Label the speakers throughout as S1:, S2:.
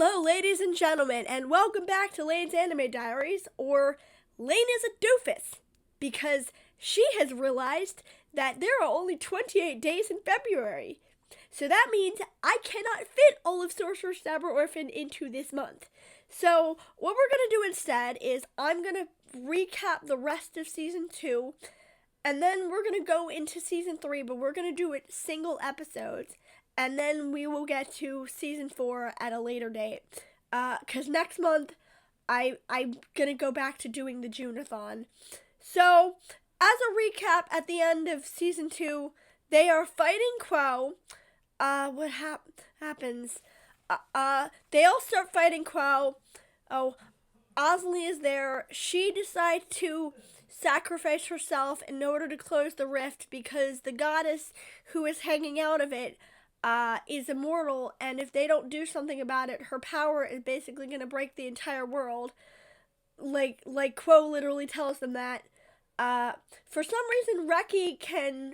S1: Hello, ladies and gentlemen, and welcome back to Laine's Anime Diaries, or Laine is a doofus, because she has realized that there are only 28 days in February. So that means I cannot fit all of Sorcerous Stabber Orphen into this month. So what we're going to do instead is I'm going to recap the rest of Season 2, and then we're going to go into Season 3, but we're going to do it single episodes. And then we will get to Season 4 at a later date. Because next month, I'm going to go back to doing the June-a-thon. So, as a recap, at the end of Season 2, they are fighting Quo. What happens? They all start fighting Quo. Oh, Osley is there. She decides to sacrifice herself in order to close the rift because the goddess who is hanging out of it is immortal, and if they don't do something about it, her power is basically going to break the entire world. Like Quo literally tells them that. For some reason, Reki can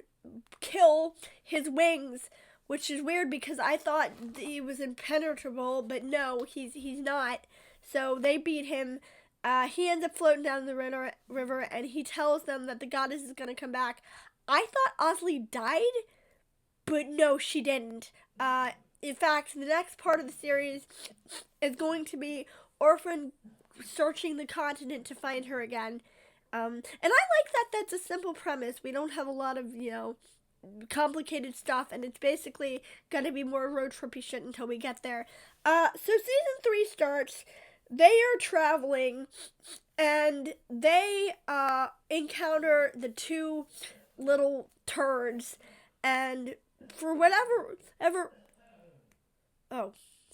S1: kill his wings, which is weird because I thought he was impenetrable, but no, he's not. So they beat him. He ends up floating down the river, and he tells them that the goddess is going to come back. I thought Osley died, but no, she didn't. In fact, the next part of the series is going to be Orphen searching the continent to find her again. And I like that that's a simple premise. We don't have a lot of, complicated stuff, and it's basically going to be more road trippy shit until we get there. So Season 3 starts. They are traveling, and they encounter the two little turds, and for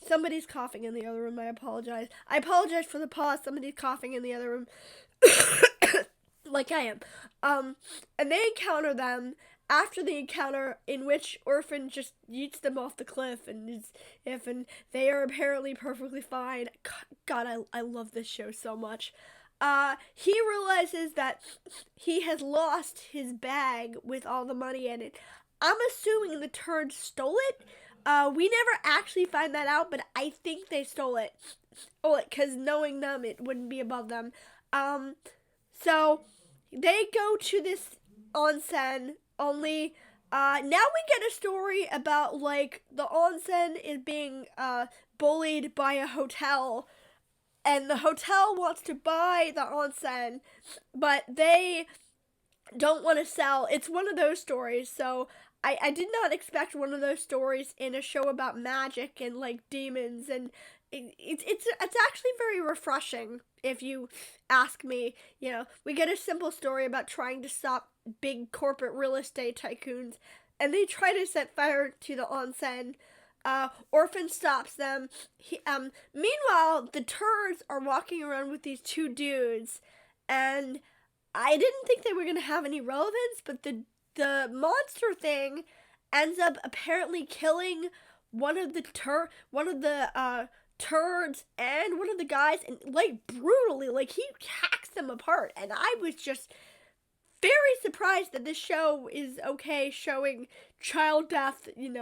S1: somebody's coughing in the other room. I apologize for the pause. Somebody's coughing in the other room. Like I am. And they encounter them after the encounter in which Orphen just yeets them off the cliff, and they are apparently perfectly fine. God, I love this show so much. He realizes that he has lost his bag with all the money in it. I'm assuming the turds stole it. We never actually find that out, but I think they stole it. Because knowing them, it wouldn't be above them. So they go to this onsen, only now we get a story about, the onsen is being bullied by a hotel, and the hotel wants to buy the onsen, but they don't want to sell. It's one of those stories, so I did not expect one of those stories in a show about magic and, demons, and it's actually very refreshing, if you ask me. We get a simple story about trying to stop big corporate real estate tycoons, and they try to set fire to the onsen. Orphen stops them. Meanwhile, the turds are walking around with these two dudes, and I didn't think they were going to have any relevance, but the monster thing ends up apparently killing one of the turds and one of the guys, and brutally, he hacks them apart, and I was just very surprised that this show is okay showing child death, in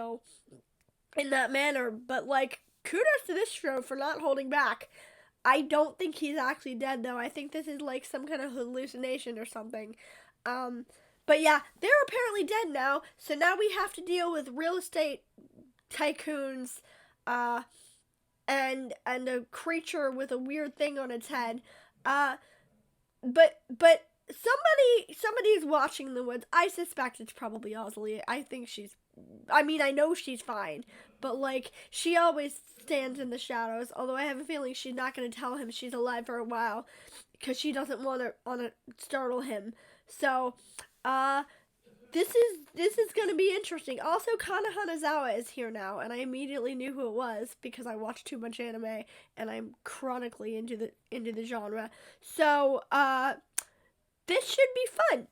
S1: that manner, but kudos to this show for not holding back. I don't think he's actually dead, though. I think this is some kind of hallucination or something. But yeah, they're apparently dead now, so now we have to deal with real estate tycoons, and a creature with a weird thing on its head. But somebody is watching the woods. I suspect it's probably Osley. I know she's fine, but she always stands in the shadows, although I have a feeling she's not going to tell him she's alive for a while, because she doesn't want to startle him. So, this is going to be interesting. Also, Kana Hanazawa is here now, and I immediately knew who it was because I watch too much anime, and I'm chronically into the genre. So, this should be fun.